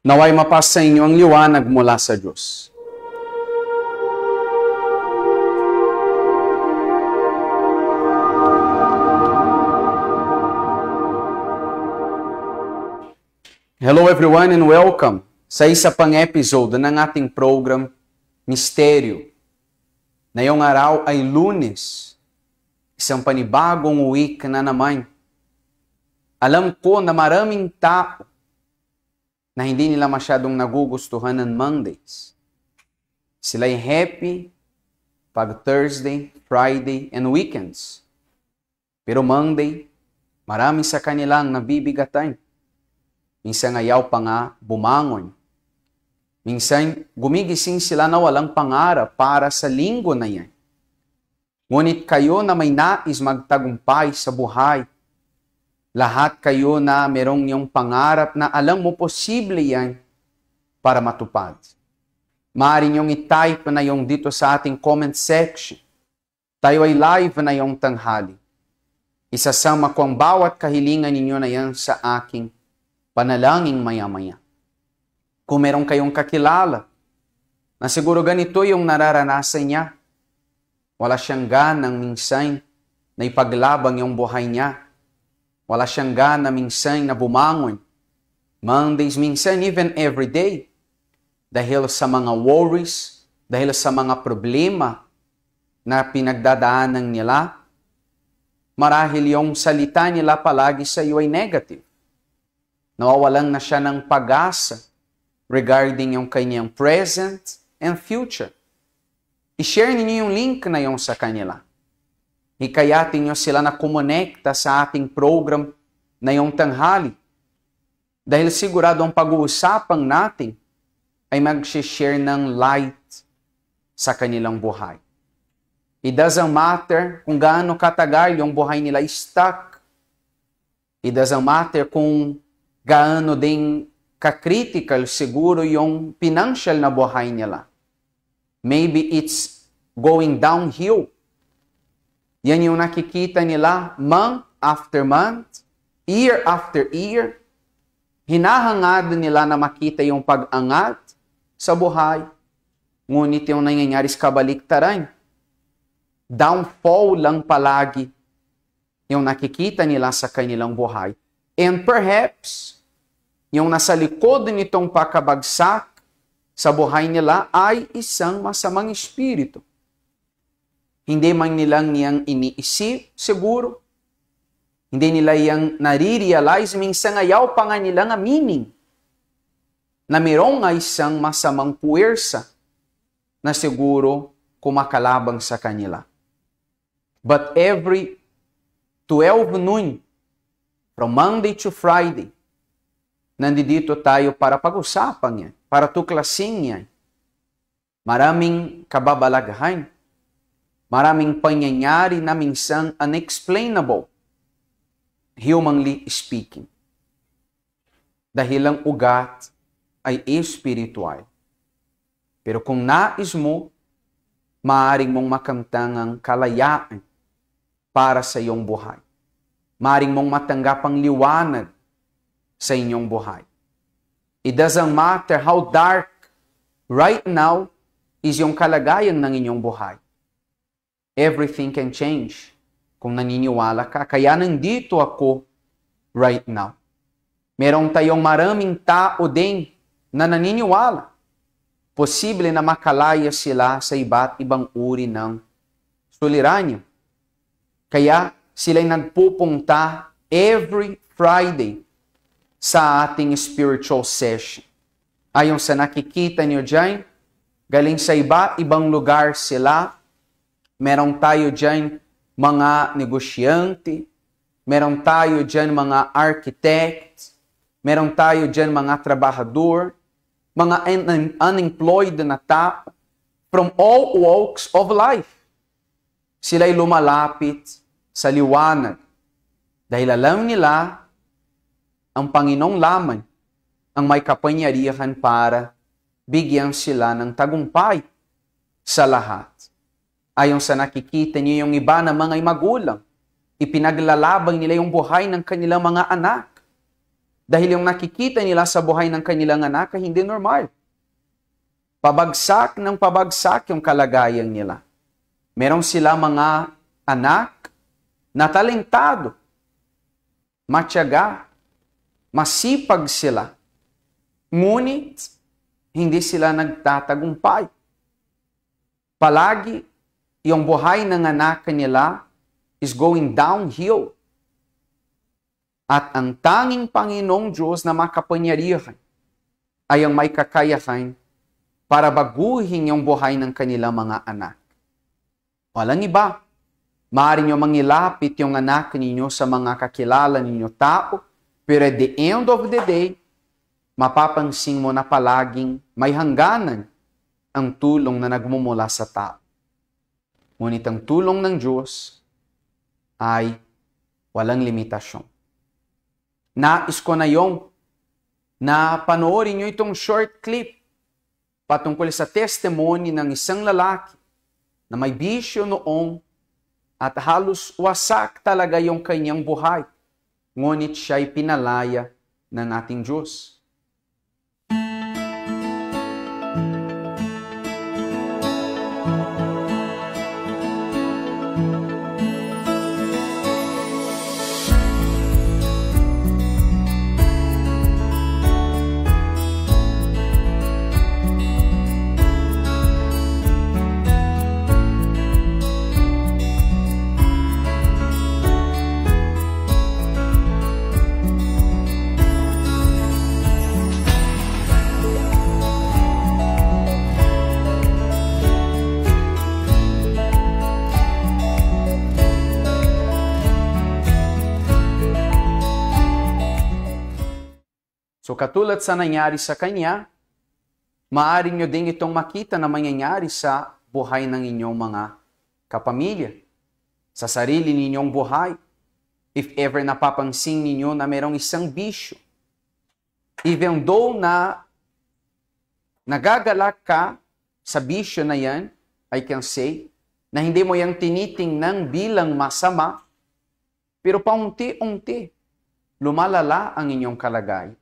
Naway mapasa inyo ang liwanag mula sa Diyos. Hello everyone and welcome sa isa pang episode ng ating program Misteryo. Ngayong araw ay Lunes, isang panibagong week na naman. Alam ko na maraming tao na hindi nila masyadong nagugustuhan ng Mondays. Sila'y happy pag Thursday, Friday, and weekends. Pero Monday, marami sa kanilang nabibigatan. Minsan ayaw pa nga bumangon. Minsan gumigising sila na walang pangarap para sa linggo na yan. Ngunit kayo na may nais magtagumpay sa buhay, lahat kayo na merong yung pangarap na alam mo posible yan para matupad. Maaari niyong i-type na yung dito sa ating comment section. Tayo ay live na yung tanghali. Isasama ko ang bawat kahilingan ninyo na yan sa aking panalangin maya-maya. Kung meron kayong kakilala na siguro ganito yung nararanasan niya, wala siyang ganang minsan na ipaglabang yung buhay niya. Wala siyang gana minsan na bumangon. Mondays minsan, even every day. Dahil sa mga worries, dahil sa mga problema na pinagdadaanan nila, marahil yung salita nila palagi sa iyo ay negative. Nawawalan na siya ng pag-asa regarding yung kanyang present and future. I-share ninyo yung link na yung sa kanila. Hikayatin nyo sila na kumonekta sa ating program na yung tanghali. Dahil sigurado ang pag-uusapang natin ay mag-share ng light sa kanilang buhay. It doesn't matter kung gaano katagal yung buhay nila stuck. It doesn't matter kung gaano ding ka-critical siguro yung financial na buhay nila. Maybe it's going downhill. Yan yung nakikita nila month after month, year after year. Hinahangad nila na makita yung pag-angat sa buhay. Ngunit yung nangyayari sa kabaliktaran. Downfall lang palagi yung nakikita nila sa kanilang buhay. And perhaps, yung nasa likod nitong pakabagsak sa buhay nila ay isang masamang espiritu. Hindi man nilang niyang iniisip, siguro. Hindi nila yang nare-realize, minsan ayaw pa nga nilang aminin na mayroong isang masamang puwersa na siguro kumakalabang sa kanila. But every 12 noon, from Monday to Friday, nandito tayo para pag-usapan yan, para tuklasin yan. Maraming kababalaghan. Maraming pangyayari na minsan unexplainable, humanly speaking. Dahil ang ugat ay espiritual. Pero kung nais mo, maaaring mong makamtang ang kalayaan para sa iyong buhay. Maaaring mong matanggap ang liwanag sa inyong buhay. It doesn't matter how dark right now is yung kalagayan ng inyong buhay. Everything can change kung naniniwala ka. Kaya nandito ako right now. Merong tayong maraming tao din na naniniwala. Posible na makalaya sila sa iba't ibang uri ng suliranin. Kaya sila'y nagpupunta every Friday sa ating spiritual session. Ayon sa nakikita niyo dyan, galing sa iba't ibang lugar sila. Meron tayo dyan mga negosyante, meron tayo dyan mga architect, meron tayo dyan mga trabahador, mga unemployed na tao, from all walks of life. Sila'y lumalapit sa liwanag dahil alam nila ang Panginoong lamang ang may kapangyarihan para bigyan sila ng tagumpay sa lahat. Ayon sa nakikita niyo yung iba na mga magulang, ipinaglalabang nila yung buhay ng kanilang mga anak. Dahil yung nakikita nila sa buhay ng kanilang anak ay hindi normal. Pabagsak ng pabagsak yung kalagayan nila. Meron sila mga anak na talentado, matyaga, masipag sila. Ngunit, hindi sila nagtatagumpay. Palagi, yung buhay ng anak nila is going downhill. At ang tanging Panginoong Diyos na makapangyarihan ay ang may kakayahan para baguhin yung buhay ng kanilang mga anak. Walang iba. Maaari nyo mangilapit yung anak ninyo sa mga kakilala ninyo tao, pero at the end of the day, mapapansin mo na palaging may hangganan ang tulong na nagmumula sa tao. Ngunit ang tulong ng Diyos ay walang limitasyon. Nais ko na yung na panoorin nyo itong short clip patungkol sa testimony ng isang lalaki na may bisyo noong at halos wasak talaga yung kanyang buhay. Ngunit siya'y pinalaya ng ating Diyos. So katulad sa nangyari sa kanya, maaari nyo din itong makita na mangyayari sa buhay ng inyong mga kapamilya. Sa sarili ninyong buhay, if ever napapansin ninyo na mayroong isang bisyo, even though na nagagalak ka sa bisyo na yan, I can say, na hindi mo yung tinitingnan bilang masama, pero paunti-unti, lumalala ang inyong kalagayan.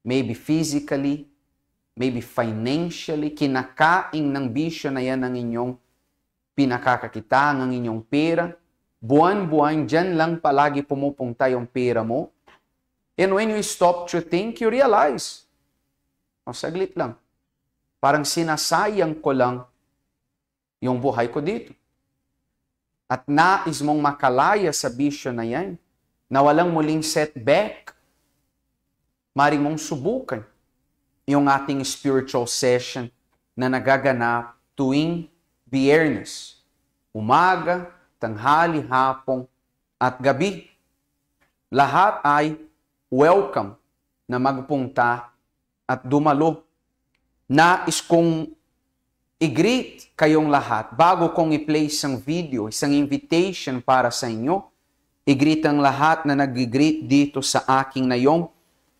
Maybe physically, maybe financially, kinakain ng bisyo na yan ang inyong pinakakakitaan, ang inyong pera. Buwan-buwan, dyan lang palagi pumupunta yung pera mo. And when you stop to think, you realize, saglit lang, parang sinasayang ko lang yung buhay ko dito. At nais mong makalaya sa bisyo na yan, na walang muling setback, maaari mong subukan yung ating spiritual session na nagaganap tuwing Biyernes, umaga, tanghali, hapon, at gabi. Lahat ay welcome na magpunta at dumalo. Nais kong i-greet kayong lahat bago kong i-play isang video, isang invitation para sa inyo. I-greet ang lahat na nag-greet dito sa aking nayong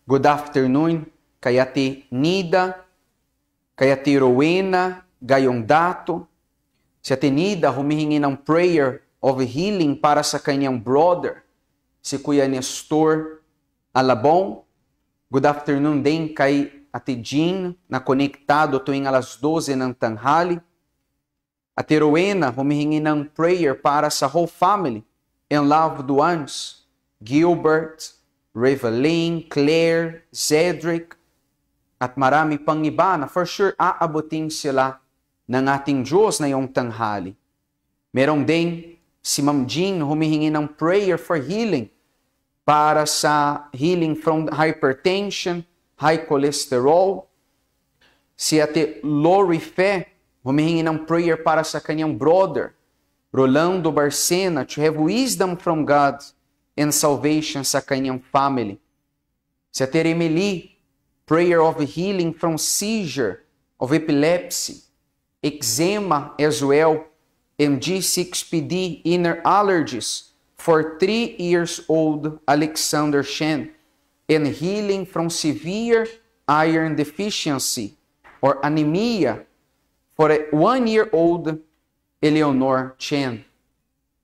good afternoon, kaya ti Nida, kaya ti Rowena, gayong dato. Si ati Nida humihingi ng prayer of healing para sa kanyang brother, si Kuya Nestor Alabong. Good afternoon din kay ati Jean, na konektado tuwing alas 12 ng tanghali. Ati Rowena humihingi ng prayer para sa whole family and loved ones, Gilbert, Reveline, Claire, Cedric, at marami pang iba na for sure aabutin sila ng ating Diyos na yung tanghali. Merong din si Ma'am Jean humihingi ng prayer for healing para sa healing from hypertension, high cholesterol. Si Ate Lori Fe humihingi ng prayer para sa kanyang brother, Rolando Barcena, to have wisdom from God and salvation sa kanyang family. Si Ate Remeli, prayer of healing from seizure, of epilepsy, eczema as well, and G6PD inner allergies for 3-year-old Alexander Shen, and healing from severe iron deficiency or anemia for a 1-year-old Eleanor Chen.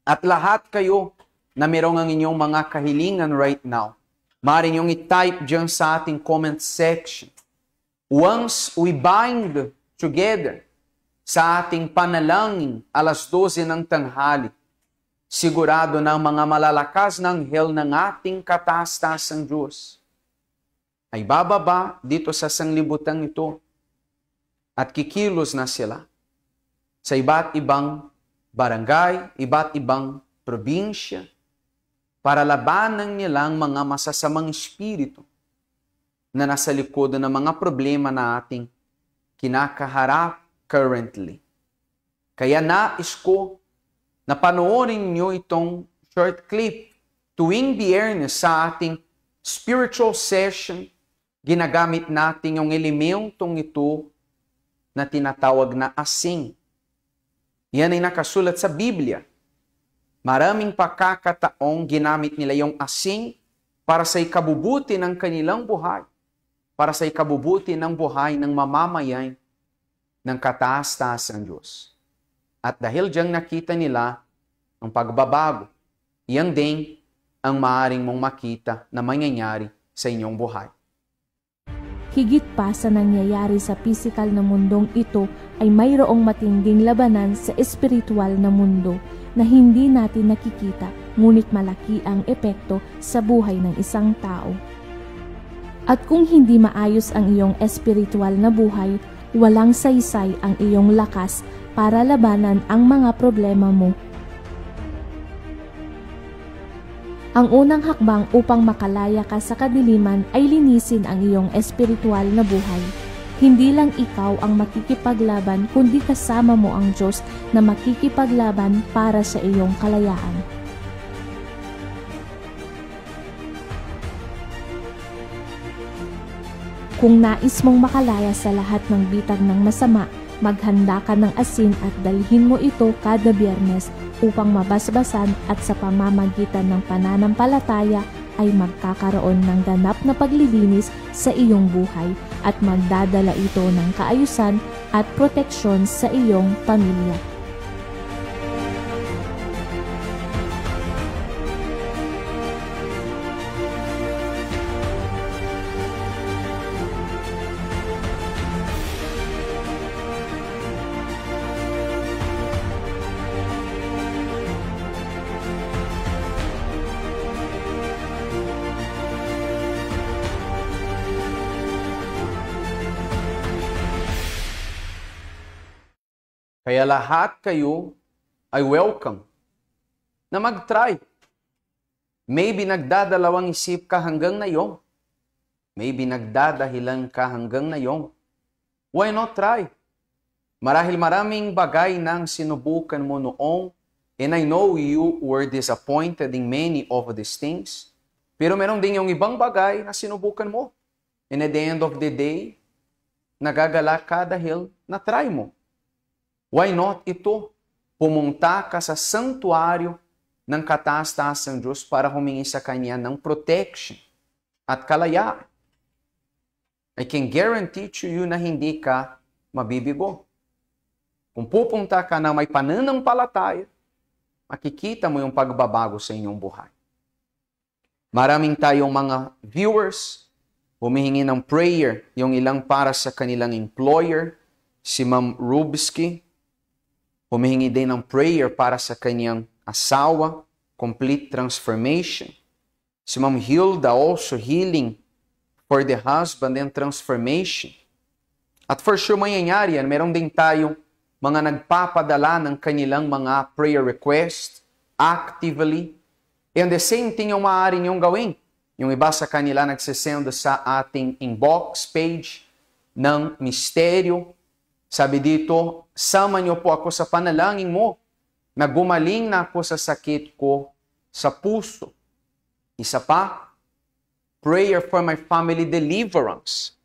At lahat kayo na merong ang inyong mga kahilingan right now, Maaari niyong i-type dyan sa ating comment section. Once we bind together sa ating panalangin alas 12 ng tanghali, sigurado na ang mga malalakas na anghel ng ating kataas-taasang Diyos ay bababa dito sa sanglibutang ito at kikilos na sila sa iba't ibang barangay, iba't ibang probinsya para labanan nilang mga masasamang espiritu na nasa likod ng mga problema na ating kinakaharap currently. Kaya nais ko na panoorin nyo itong short clip tuwing Biyernes sa ating spiritual session. Ginagamit natin yung elementong ito na tinatawag na asing. Yan ay nakasulat sa Biblia. Maraming pagkakataong ginamit nila yung asing para sa ikabubuti ng kanilang buhay, para sa ikabubuti ng buhay ng mamamayan ng kataas-taasang Diyos. At dahil diyang nakita nila ang pagbabago, yan din ang maaaring mong makita na mangyayari sa inyong buhay. Higit pa sa nangyayari sa pisikal na mundong ito ay mayroong matinding labanan sa espiritual na mundo na hindi natin nakikita, ngunit malaki ang epekto sa buhay ng isang tao. At kung hindi maayos ang iyong espiritual na buhay, walang saysay ang iyong lakas para labanan ang mga problema mo. Ang unang hakbang upang makalaya ka sa kadiliman ay linisin ang iyong espiritual na buhay. Hindi lang ikaw ang makikipaglaban, kundi kasama mo ang Diyos na makikipaglaban para sa iyong kalayaan. Kung nais mong makalaya sa lahat ng bitag ng masama, maghanda ka ng asin at dalhin mo ito kada Biyernes upang mabasbasan at sa pamamagitan ng pananampalataya ay magkakaroon ng ganap na paglilinis sa iyong buhay at magdadala ito ng kaayusan at proteksyon sa iyong pamilya. Kaya lahat kayo ay welcome na mag-try. Maybe nagdadalawang isip ka hanggang ngayon. Maybe nagdadahilan ka hanggang ngayon. Why not try? Marahil maraming bagay nang sinubukan mo noong, and I know you were disappointed in many of these things. Pero meron din yung ibang bagay na sinubukan mo. And at the end of the day, nagagalak ka dahil na-try mo. Why not ito? Pumunta ka sa santuário ng kataas-taasang Diyos para humingi sa Kanya ng protection at kalayaan. I can guarantee to you na hindi ka mabibigo. Kung pupunta ka na may pananampalataya, makikita mo yung pagbabago sa inyong buhay. Maraming tayong mga viewers, humihingi ng prayer, yung ilang para sa kanilang employer, si Ma'am Rubsky, humihingi din ng prayer para sa kanyang asawa, complete transformation. Si Ma'am Hilda also healing for the husband and transformation. At for sure mangyayari yan, meron din tayong mga nagpapadala ng kanilang mga prayer request actively. And the same thing yung maaari niyong gawin. Yung iba sa kanila nagsisend sa ating inbox page ng Misteryo. Sabi dito, sama niyo po ako sa panalangin mo na gumaling na ako sa sakit ko sa puso. Isa pa, prayer for my family deliverance,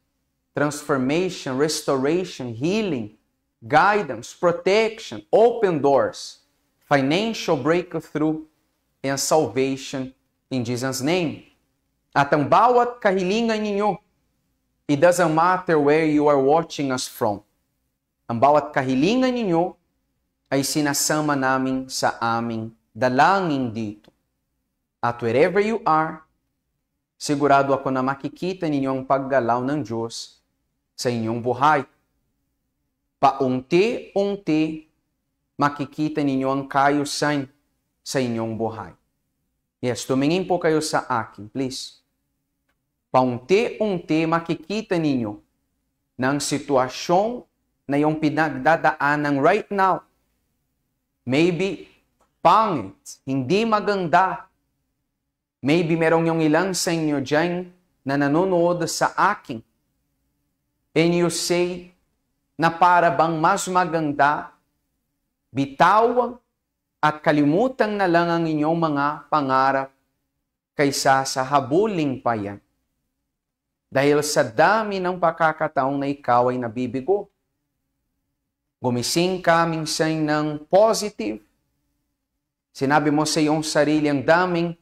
transformation, restoration, healing, guidance, protection, open doors, financial breakthrough, and salvation in Jesus' name. At ang bawat kahilingan ninyo, it doesn't matter where you are watching us from. Ang bawat kahilingan ninyo ay sinasama namin sa aming dalangin dito. At wherever you are, sigurado ako na makikita ninyo ang paggalaw ng Diyos sa inyong buhay. Paunti-unti, makikita ninyo ang kaayusan sa inyong buhay. Yes, tumingin po kayo sa akin, please. Paunti-unti, makikita ninyo ng sitwasyon na yung pinagdadaanan right now. Maybe pangit, hindi maganda. Maybe merong yung ilang sa inyo dyan na nanonood sa akin. And you say na para bang mas maganda, bitawan at kalimutan na lang ang inyong mga pangarap kaysa sa habuling pa yan. Dahil sa dami ng pagkakataong na ikaw ay nabibigo. Gumising ka minsan ng positive. Sinabi mo sa iyong sarili ang daming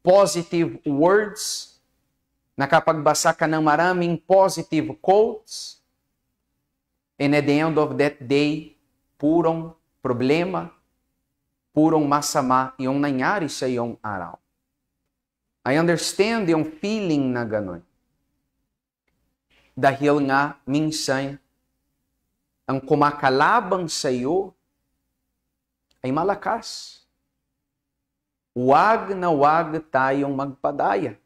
positive words. Nakapagbasa ka ng maraming positive quotes. And at the end of that day, purong problema, purong masama yung nangyari sa iyong araw. I understand yung feeling na gano'n. Dahil nga, minsan, ang kumakalabang sa iyo ay malakas. Huwag na huwag tayong magpadaya.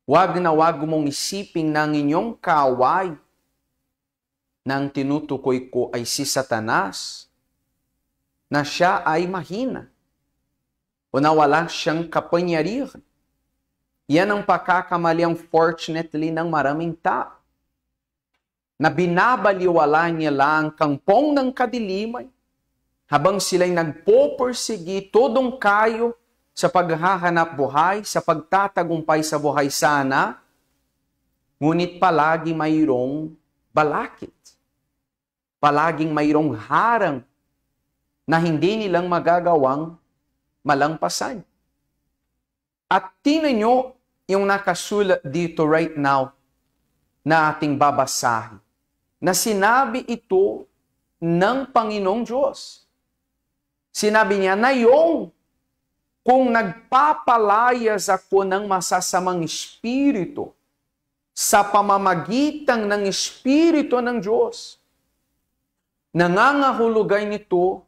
Huwag na huwag mong isipin ng inyong kaaway na ang tinutukoy ko ay si Satanas, na siya ay mahina o na wala siyang kapangyarihan. Yan ang pagkakamali, unfortunately, ng maraming tao. Na binabaliwala niya lang kampong ng kadiliman habang sila'y nagpopersigi todong kayo sa paghahanap buhay, sa pagtatagumpay sa buhay sana, ngunit palagi mayroong balakid. Palaging mayroong harang na hindi nilang magagawang malampasan. At tingnan nyo yung nakasulat dito right now na ating babasahin. Na sinabi ito ng Panginoong Diyos. Sinabi niya na yung kung nagpapalayas ako ng masasamang espiritu sa pamamagitan ng Espiritu ng Diyos, nangangahulugan nito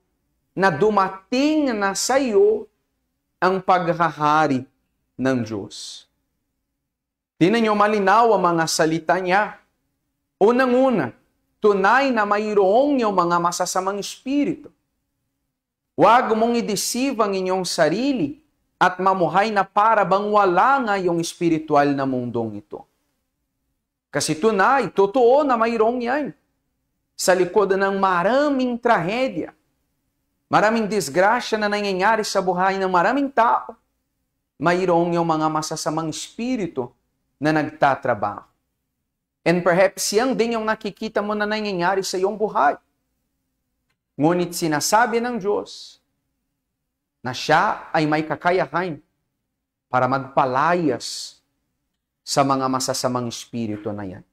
na dumating na sa iyo ang paghahari ng Diyos. Tingnan niyo malinaw ang mga salita niya. Unang-una, tunay na mayroong yung mga masasamang espiritu. Huwag mong i-deceive ang inyong sarili at mamuhay na para bang wala nga yung espiritual na mundong ito. Kasi tunay, totoo na mayroong yan. Sa likod ng maraming trahedya, maraming disgrasya na nangyayari sa buhay ng maraming tao, mayroong yung mga masasamang espiritu na nagtatrabaho. And perhaps yan din yung nakikita mo na nangyayari sa iyong buhay. Ngunit sinasabi ng Diyos na siya ay may kakayahan para magpalayas sa mga masasamang espiritu na yan.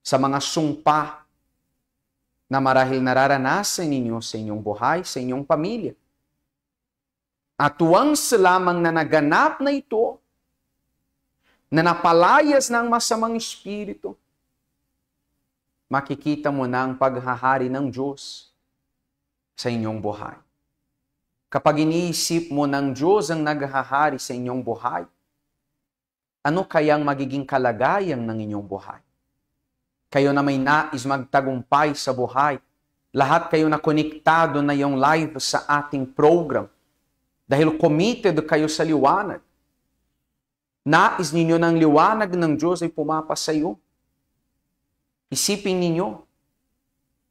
Sa mga sumpa na marahil nararanasan ninyo sa inyong buhay, sa inyong pamilya. At once lamang na naganap na ito, na napalayas ng masamang espiritu, makikita mo na ang paghahari ng Diyos sa inyong buhay. Kapag iniisip mo ng Diyos ang naghahari sa inyong buhay, ano kayang magiging kalagayan ng inyong buhay? Kayo na may nais magtagumpay sa buhay, lahat kayo na konektado na yung live sa ating program, dahil committed kayo sa liwanag. Nais ninyo ng liwanag ng Diyos ay pumapasa iyo. Isipin ninyo,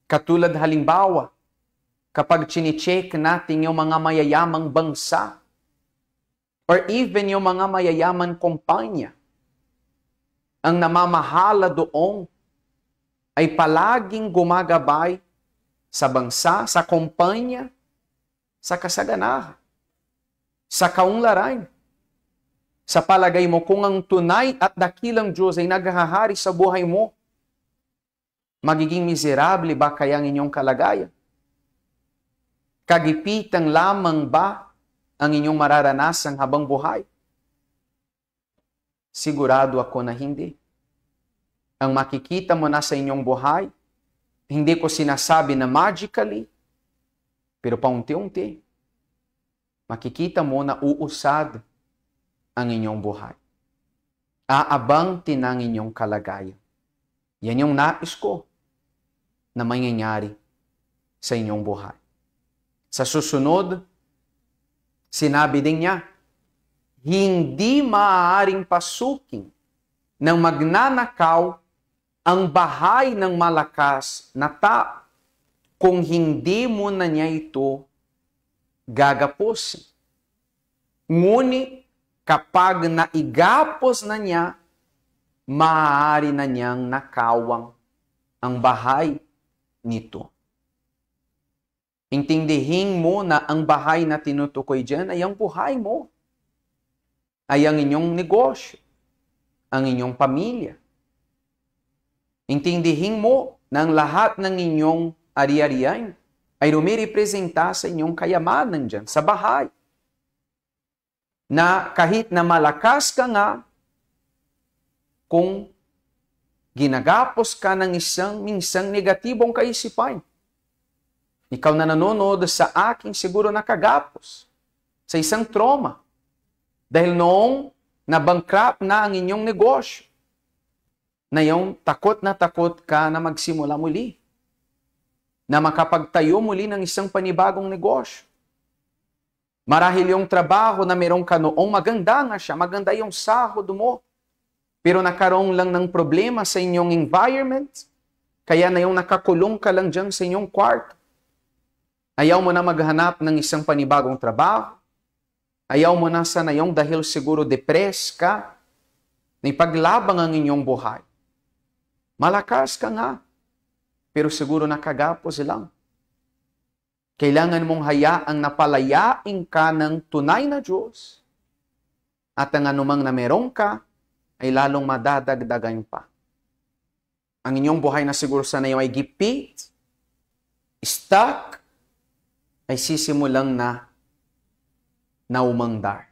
katulad halimbawa, kapag chine-check natin yung mga mayayamang bansa, or even yung mga mayayaman kumpanya, ang namamahala doon ay palaging gumagabay sa bansa, sa kumpanya, sa kasaganahan, sa kaunlaran. Sa palagay mo, kung ang tunay at dakilang Diyos ay naghahari sa buhay mo, magiging miserable ba kaya ang inyong kalagayan? Kagipitan lamang ba ang inyong mararanasan habang buhay? Sigurado ako na hindi. Ang makikita mo na sa inyong buhay, hindi ko sinasabi na magically, pero paunti-unti, makikita mo na uusad ang inyong buhay. Aabang tinang inyong kalagayan. Yan yung nais ko na mangyayari sa inyong buhay. Sa susunod, sinabi din niya, hindi maaaring pasukin ng magnanakaw ang bahay ng malakas na tao kung hindi mo na niya ito gagapusin. Ngunit kapag naigapos na niya, maaari na niyang nakawang ang bahay nito. Intindihin mo na ang bahay na tinutukoy dyan ay ang buhay mo. Ay ang inyong negosyo, ang inyong pamilya. Intindihin mo na ang lahat ng inyong ari-arian ay rumirepresenta sa inyong kayamanan dyan, sa bahay. Na kahit na malakas ka nga, kung ginagapos ka ng minsang negatibong kaisipan, ikaw na nanonood sa akin siguro nakagapos sa isang trauma. Dahil noong nabankrupt na ang inyong negosyo, na yung takot ka na magsimula muli, na makapagtayo muli ng isang panibagong negosyo. Marahil yung trabaho na meron ka noong maganda nga siya, maganda yung sahod mo, pero nakaroon lang ng problema sa inyong environment, kaya na yung nakakulong ka lang dyan sa inyong kwarto. Ayaw mo na maghanap ng isang panibagong trabaho, ayaw mo na sana yung dahil siguro depressed ka, na ipaglabang ang inyong buhay. Malakas ka nga, pero siguro nakagapos lang. Kailangan mong hayaang napalayain ka ng tunay na Diyos. At ang anumang na meron ka, ay lalong madadagdagan pa. Ang inyong buhay na siguro sana yung ay gipit, stuck, ay sisimulang na naumandar.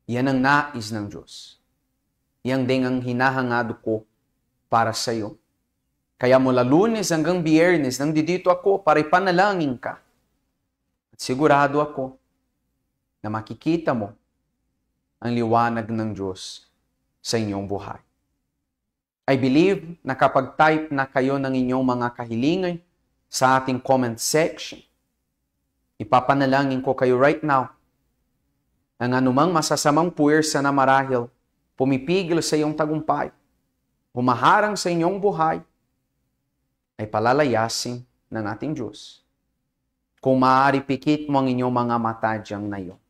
Yan ang nais ng Diyos. Yan din ang hinahangad ko para sa iyo. Kaya mula Lunes hanggang Biyernes, nandito ako para ipanalangin ka. At sigurado ako na makikita mo ang liwanag ng Diyos sa inyong buhay. I believe na kapag type na kayo ng inyong mga kahilingan sa ating comment section, ipapanalangin ko kayo right now ang anumang masasamang puwersa na marahil pumipigil sa iyong tagumpay, humaharang sa inyong buhay, ay palalayasin ng ating Diyos. Kung maaari, pikit mo ang inyong mga mata diyang na iyon.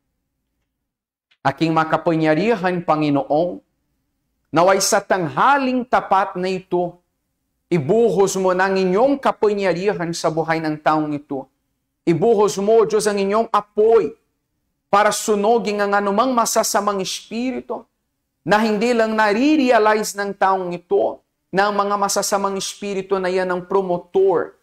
Aking makapangyarihan, Panginoon, naway sa tanghaling tapat na ito, ibuhos mo ng inyong kapangyarihan sa buhay ng taong ito. Ibuhos mo, Diyos, ang inyong apoy para sunogin ang anumang masasamang espiritu na hindi lang nare-realize ng taong ito na ang mga masasamang espiritu na yan ang promotor,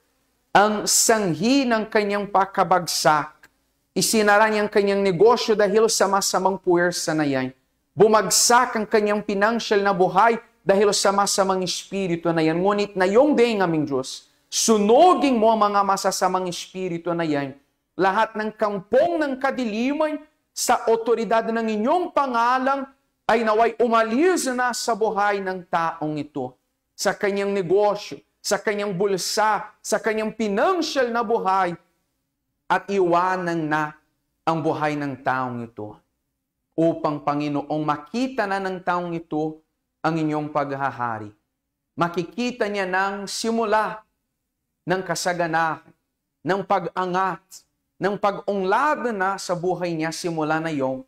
ang sanghi ng kanyang pakabagsak. Isinara niya ang kanyang negosyo dahil sa masamang puwersa na yan. Bumagsak ang kanyang financial na buhay dahil sa masamang espiritu na yan. Ngunit na yung day ng aming Diyos, sunogin mo ang mga masasamang espiritu na yan. Lahat ng kampong ng kadiliman sa otoridad ng inyong pangalang ay naway umalis na sa buhay ng taong ito. Sa kanyang negosyo, sa kanyang bulsa, sa kanyang financial na buhay, at iwanan na ang buhay ng taong ito. Upang, Panginoong, makita na ng taong ito ang inyong paghahari. Makikita niya ng simula ng kasaganahan, ng pag-angat, ng pag-unlad na sa buhay niya simula na yon,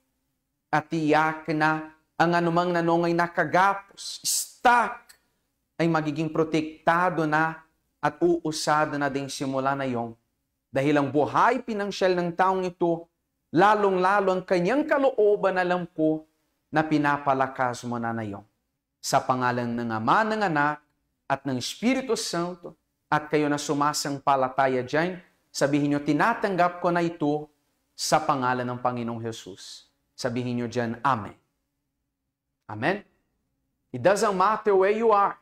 at tiyak na ang anumang nanongay nakagapos, stuck, ay magiging protektado na at uusado na din simula na yon. Dahil ang buhay pinansyal ng taong ito, lalong-lalo ang kanyang kalooban, alam ko, na pinapalakas mo na yon. Sa pangalan ng Ama, ng Anak, at ng Espiritu Santo, at kayo na sumasampalataya dyan, sabihin nyo, tinatanggap ko na ito sa pangalan ng Panginoong Jesus. Sabihin nyo dyan, Amen. Amen? It doesn't matter where you are.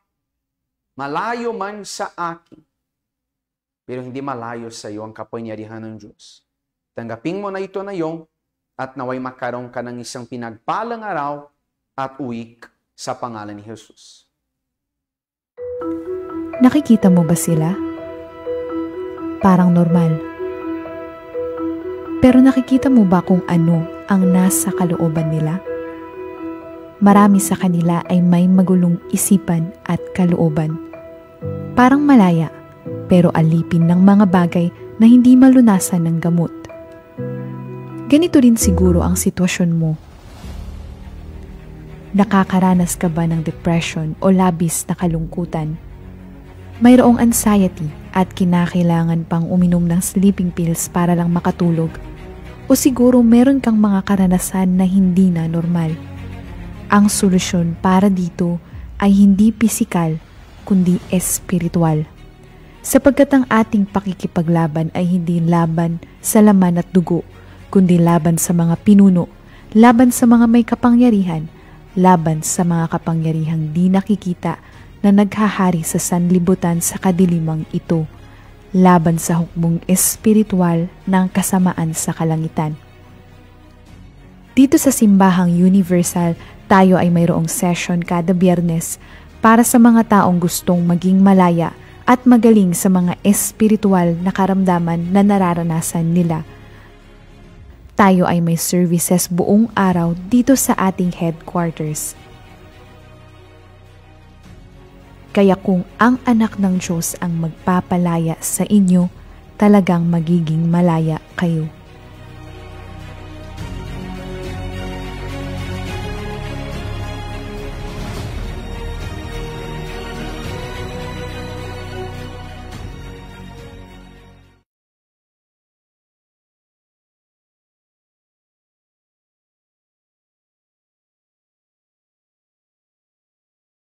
Malayo man sa akin, pero hindi malayo sa iyo ang kapangyarihan ng Diyos. Tanggapin mo na ito na yung at naway makaroon ka ng isang pinagpalang araw at uwik sa pangalan ni Jesus. Nakikita mo ba sila? Parang normal. Pero nakikita mo ba kung ano ang nasa kalooban nila? Marami sa kanila ay may magulong isipan at kalooban. Parang malaya, pero alipin ng mga bagay na hindi malunasan ng gamot. Ganito rin siguro ang sitwasyon mo. Nakakaranas ka ba ng depression o labis na kalungkutan? Mayroong anxiety at kinakailangan pang uminom ng sleeping pills para lang makatulog. O siguro meron kang mga karanasan na hindi na normal. Ang solusyon para dito ay hindi pisikal, kundi espiritual. Sapagkat ang ating pakikipaglaban ay hindi laban sa laman at dugo, kundi laban sa mga pinuno, laban sa mga may kapangyarihan, laban sa mga kapangyarihang di nakikita na naghahari sa sanlibutan sa kadilimang ito, laban sa hukbong espiritual ng kasamaan sa kalangitan. Dito sa Simbahang Universal, tayo ay mayroong session kada Biyernes para sa mga taong gustong maging malaya at magaling sa mga espiritual na karamdaman na nararanasan nila. Tayo ay may services buong araw dito sa ating headquarters. Kaya kung ang anak ng Diyos ang magpapalaya sa inyo, talagang magiging malaya kayo.